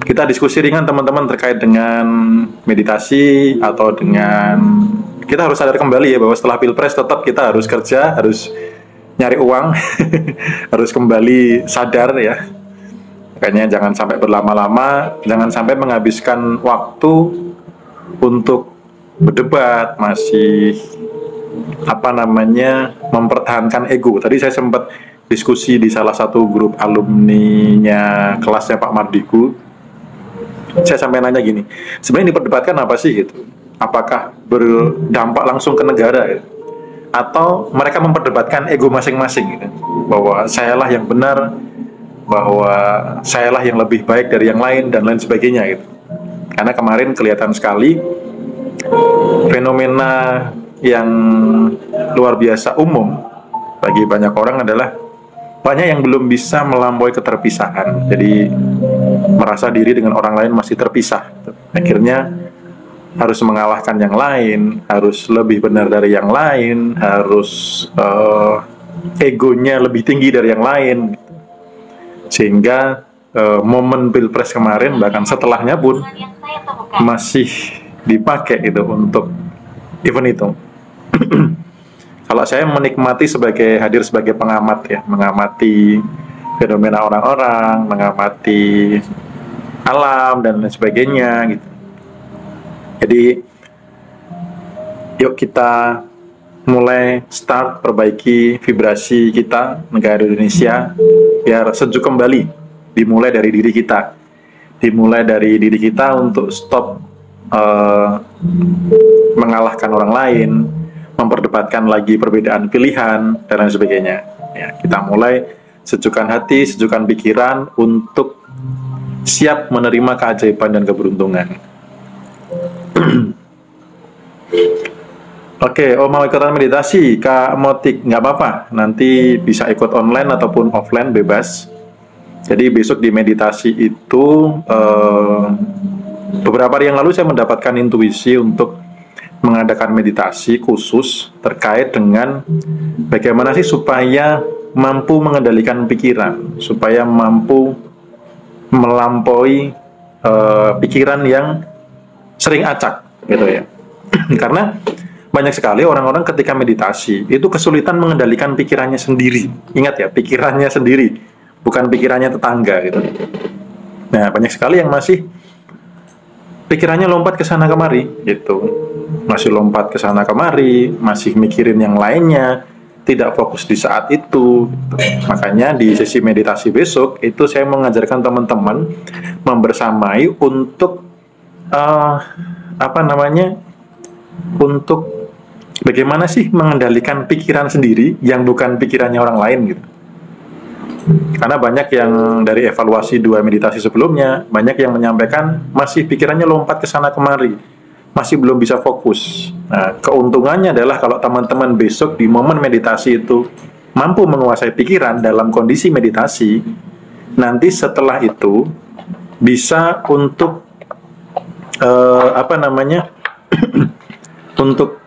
kita diskusi ringan teman-teman terkait dengan meditasi atau dengan kita harus sadar kembali ya bahwa setelah Pilpres tetap kita harus kerja, harus nyari uang, harus kembali sadar ya. Makanya jangan sampai berlama-lama, jangan sampai menghabiskan waktu untuk berdebat, masih mempertahankan ego. Tadi saya sempat diskusi di salah satu grup alumni-nya kelasnya Pak Mardigu. Saya sampai nanya gini, sebenarnya diperdebatkan apa sih gitu? Apakah berdampak langsung ke negara gitu? Atau mereka memperdebatkan ego masing-masing gitu? Bahwa sayalah yang benar, bahwa sayalah yang lebih baik dari yang lain dan lain sebagainya gitu. Karena kemarin kelihatan sekali fenomena yang luar biasa umum bagi banyak orang adalah banyak yang belum bisa melampaui keterpisahan. Jadi merasa diri dengan orang lain masih terpisah. Akhirnya harus mengalahkan yang lain, harus lebih benar dari yang lain, harus egonya lebih tinggi dari yang lain. Sehingga momen Pilpres kemarin bahkan setelahnya pun masih dipakai gitu untuk event itu. Kalau saya menikmati hadir sebagai pengamat ya, mengamati fenomena orang-orang, mengamati alam dan lain sebagainya gitu. Jadi yuk kita mulai start perbaiki vibrasi kita negara Indonesia biar sejuk kembali. Dimulai dari diri kita. Dimulai dari diri kita untuk stop mengalahkan orang lain, memperdebatkan lagi perbedaan pilihan dan lain sebagainya. Ya, kita mulai sejukkan hati, sejukkan pikiran untuk siap menerima keajaiban dan keberuntungan. Oke, mau ikutan meditasi, Kak Motik, nggak apa-apa. Nanti bisa ikut online ataupun offline, bebas. Jadi besok di meditasi itu beberapa hari yang lalu saya mendapatkan intuisi untuk mengadakan meditasi khusus terkait dengan bagaimana sih supaya mampu mengendalikan pikiran, supaya mampu melampaui pikiran yang sering acak gitu ya. Karena banyak sekali orang-orang ketika meditasi itu kesulitan mengendalikan pikirannya sendiri. Ingat ya, pikirannya sendiri, bukan pikirannya tetangga gitu. Nah, banyak sekali yang masih pikirannya lompat ke sana kemari gitu. Masih lompat ke sana kemari, masih mikirin yang lainnya, tidak fokus di saat itu. Makanya di sesi meditasi besok itu saya mengajarkan teman-teman membersamai untuk untuk bagaimana sih mengendalikan pikiran sendiri yang bukan pikirannya orang lain gitu. Karena banyak yang dari evaluasi 2 meditasi sebelumnya, banyak yang menyampaikan masih pikirannya lompat ke sana kemari, masih belum bisa fokus. Nah, keuntungannya adalah kalau teman-teman besok di momen meditasi itu mampu menguasai pikiran dalam kondisi meditasi, nanti setelah itu bisa untuk untuk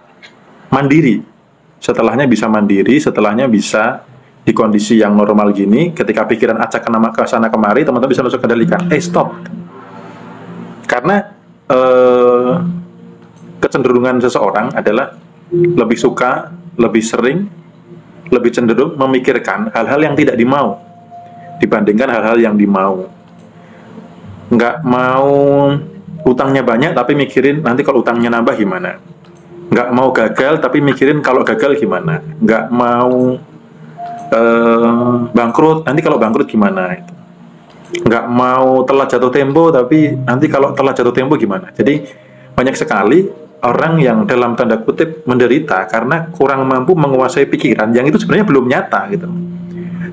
mandiri. Setelahnya bisa mandiri, setelahnya bisa di kondisi yang normal gini, ketika pikiran acak ke sana kemari, teman-teman bisa langsung kendalikan. Stop. Karena kecenderungan seseorang adalah lebih suka, lebih sering, lebih cenderung memikirkan hal-hal yang tidak dimau dibandingkan hal-hal yang dimau. Nggak mau utangnya banyak, tapi mikirin nanti kalau utangnya nambah gimana. Nggak mau gagal, tapi mikirin kalau gagal gimana. Nggak mau bangkrut, nanti kalau bangkrut gimana. Nggak mau telat jatuh tempo, tapi nanti kalau telat jatuh tempo gimana. Jadi banyak sekali orang yang dalam tanda kutip menderita karena kurang mampu menguasai pikiran yang itu sebenarnya belum nyata gitu.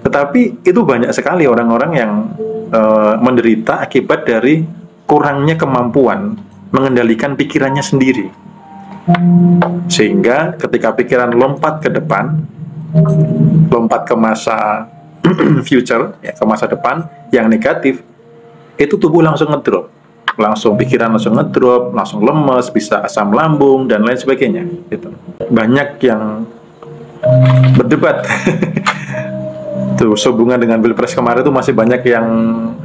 Tetapi itu banyak sekali orang-orang yang menderita akibat dari kurangnya kemampuan mengendalikan pikirannya sendiri. Sehingga ketika pikiran lompat ke depan, lompat ke masa future, ya, ke masa depan yang negatif, itu tubuh langsung ngedrop, langsung pikiran langsung ngedrop, langsung lemes, bisa asam lambung dan lain sebagainya gitu. Banyak yang berdebat Tuh, sehubungan dengan Pilpres kemarin itu masih banyak yang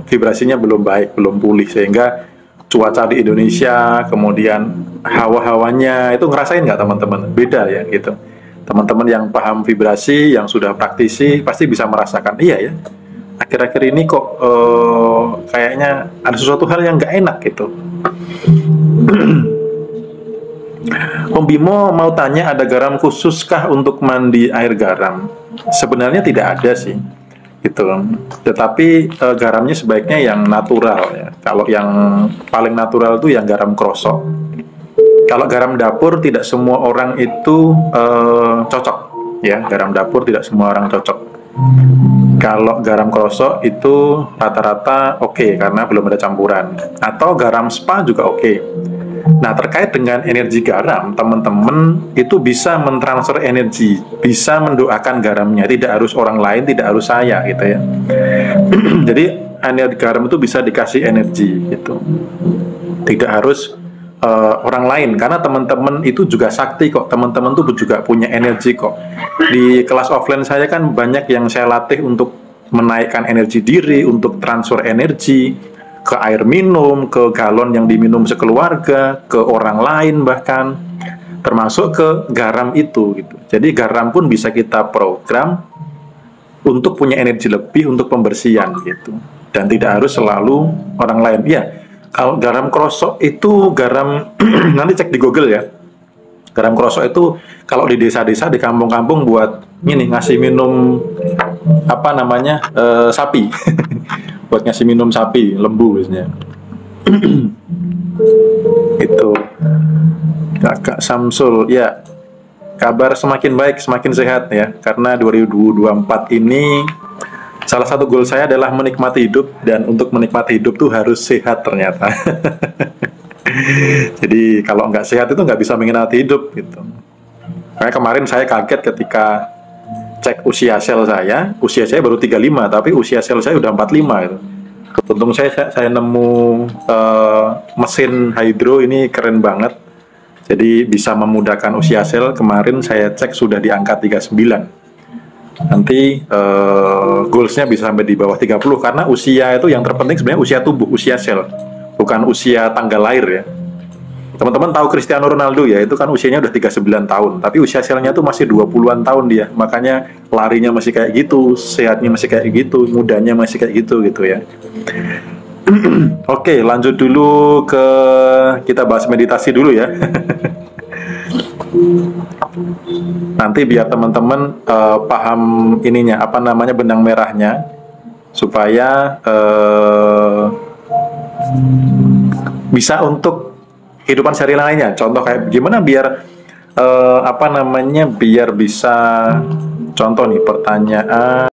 vibrasinya belum baik, belum pulih, sehingga cuaca di Indonesia, kemudian hawa-hawanya itu ngerasain nggak teman-teman? Beda ya gitu. Teman-teman yang paham vibrasi, yang sudah praktisi pasti bisa merasakan, iya ya. Akhir-akhir ini kok kayaknya ada sesuatu hal yang nggak enak gitu. Om Bimo mau tanya, ada garam khususkah untuk mandi air garam? Sebenarnya tidak ada sih, gitu. Tetapi garamnya sebaiknya yang natural ya. Kalau yang paling natural itu yang garam krosok. Kalau garam dapur tidak semua orang itu cocok, ya. Garam dapur tidak semua orang cocok. Kalau garam krosok itu rata-rata oke, karena belum ada campuran. Atau garam spa juga oke. Nah, terkait dengan energi garam, teman-teman itu bisa mentransfer energi, bisa mendoakan garamnya, tidak harus orang lain, tidak harus saya gitu ya. Jadi energi garam itu bisa dikasih energi gitu, tidak harus orang lain, karena teman-teman itu juga sakti kok, teman-teman tuh juga punya energi kok. Di kelas offline saya kan banyak yang saya latih untuk menaikkan energi diri, untuk transfer energi ke air minum, ke galon yang diminum sekeluarga, ke orang lain bahkan, termasuk ke garam itu gitu. Jadi garam pun bisa kita program untuk punya energi lebih untuk pembersihan gitu, dan tidak harus selalu orang lain. Iya, kalau garam krosok itu garam nanti cek di Google ya. Garam krosok itu kalau di desa-desa, di kampung-kampung buat ini ngasih minum apa namanya sapi. Buat ngasih minum sapi, lembu biasanya. Itu Kakak Samsul, ya, kabar semakin baik, semakin sehat ya, karena 2024 ini salah satu goal saya adalah menikmati hidup, dan untuk menikmati hidup tuh harus sehat ternyata. Jadi kalau nggak sehat itu nggak bisa menikmati hidup gitu. Kayak kemarin saya kaget ketika cek usia sel saya baru 35, tapi usia sel saya udah 45 gitu. Untung saya nemu mesin hydro ini keren banget. Jadi bisa memudahkan usia sel. Kemarin saya cek sudah di angka 39. Nanti goalsnya bisa sampai di bawah 30, karena usia itu yang terpenting sebenarnya usia tubuh, usia sel, bukan usia tanggal lahir ya. Teman-teman tahu Cristiano Ronaldo ya, itu kan usianya udah 39 tahun, tapi usia selnya tuh masih 20-an tahun dia. Makanya larinya masih kayak gitu, sehatnya masih kayak gitu, mudanya masih kayak gitu ya. Oke, lanjut dulu ke kita bahas meditasi dulu ya. Nanti biar teman-teman paham ininya, apa namanya, benang merahnya, supaya bisa untuk kehidupan sehari lainnya. Contoh kayak gimana biar apa namanya, biar bisa, contoh nih pertanyaan